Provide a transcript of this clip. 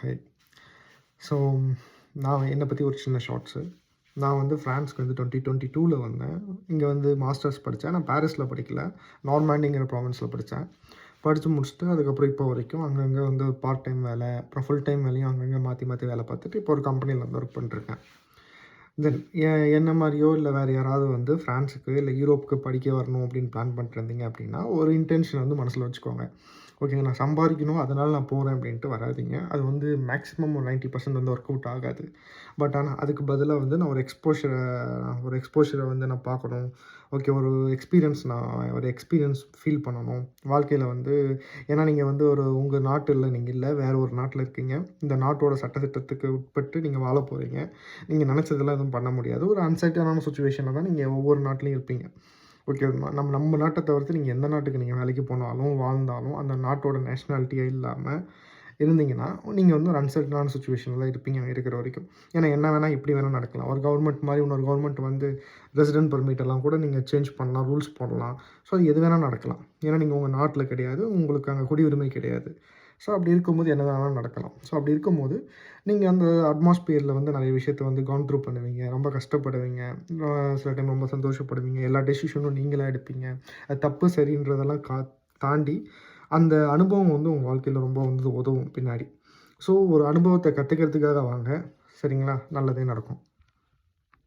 High. So நான் என்னை பற்றி ஒரு சின்ன ஷார்ட்ஸு. நான் வந்து ஃப்ரான்ஸ்க்கு வந்து 2022 வந்தேன். இங்கே வந்து மாஸ்டர்ஸ் படித்தேன். நான் பாரிஸில் படிக்கல, நார்மாண்டிங்கிற ப்ராவின்ஸில் படித்தேன். படித்து முடிச்சுட்டு அதுக்கப்புறம் இப்போ வரைக்கும் அங்கங்கே வந்து பார்ட் டைம் வேலை, அப்புறம் ஃபுல் டைம் வேலையும் அங்கங்கே மாற்றி மாற்றி வேலை பார்த்துட்டு இப்போ ஒரு கம்பெனியில் வந்து ஒர்க் பண்ணிட்டுருக்கேன். தென் என்ன மாதிரியோ இல்லை வேறு யாராவது வந்து ஃப்ரான்ஸுக்கு இல்லை யூரோப்புக்கு படிக்க வரணும் அப்படின்னு பிளான் பண்ணிட்டுருந்தீங்க அப்படின்னா, ஒரு இன்டென்ஷன் வந்து மனசில் வச்சுக்கோங்க. ஓகேங்க, நான் சம்பாதிக்கணும் அதனால் நான் போகிறேன் அப்படின்ட்டு வராதிங்க. அது வந்து மேக்ஸிமம் ஒரு 90% வந்து ஒர்க் அவுட் ஆகாது. பட் ஆனால் அதுக்கு பதிலாக வந்து நான் ஒரு எக்ஸ்போஷரை வந்து நான் பார்க்கணும். ஓகே, ஒரு எக்ஸ்பீரியன்ஸ் ஃபீல் பண்ணணும் வாழ்க்கையில் வந்து. ஏன்னா நீங்கள் வந்து உங்கள் நாட்டில் நீங்கள் இல்லை, வேறு ஒரு நாட்டில் இருக்கீங்க. இந்த நாட்டோட சட்டத்திட்டத்துக்கு உட்பட்டு நீங்கள் வாழ போகிறீங்க. நீங்கள் நினச்சதெல்லாம் எதுவும் பண்ண முடியாது. ஒரு அன்சர்டனான சுச்சுவேஷனில் தான் நீங்கள் ஒவ்வொரு நாட்டிலையும் இருப்பீங்க. ஓகே, நம்ம நாட்டை தவிர்த்து நீங்கள் எந்த நாட்டுக்கு நீங்கள் வேலைக்கு போனாலும், வாழ்ந்தாலும் அந்த நாட்டோட நேஷ்னாலிட்டியே இல்லாமல் இருந்தீங்கன்னா, நீங்கள் வந்து ஒரு அன்சர்டனான சுச்சுவேஷனில் தான் இருப்பீங்க இருக்கிற வரைக்கும். ஏன்னா என்ன வேணால் எப்படி வேணால் நடக்கலாம். ஒரு கவர்மெண்ட் மாதிரி இன்னொரு கவர்மெண்ட் வந்து ரெசிடென்ட் பெர்மிட் எல்லாம் கூட நீங்கள் சேஞ்ச் பண்ணலாம், ரூல்ஸ் போடலாம். ஸோ அது எது வேணால் நடக்கலாம். ஏன்னா நீங்கள் உங்கள் நாட்டில் கிடையாது, உங்களுக்கு அங்கே குடியுரிமை கிடையாது. ஸோ அப்படி இருக்கும்போது என்ன வேணாலும் நடக்கலாம். ஸோ அப்படி இருக்கும்போது நீங்கள் அந்த அட்மாஸ்பியரில் வந்து நிறைய விஷயத்த வந்து கவுன் த்ரூ பண்ணுவீங்க, ரொம்ப கஷ்டப்படுவீங்க, சில டைம் ரொம்ப சந்தோஷப்படுவீங்க, எல்லா டெசிஷனும் நீங்களாக எடுப்பீங்க. அது தப்பு சரின்றதெல்லாம் தாண்டி அந்த அனுபவம் வந்து உங்கள் வாழ்க்கையில் ரொம்ப வந்து உதவும் பின்னாடி. ஸோ ஒரு அனுபவத்தை கற்றுக்கிறதுக்காக வாங்க, சரிங்களா? நல்லதே நடக்கும்.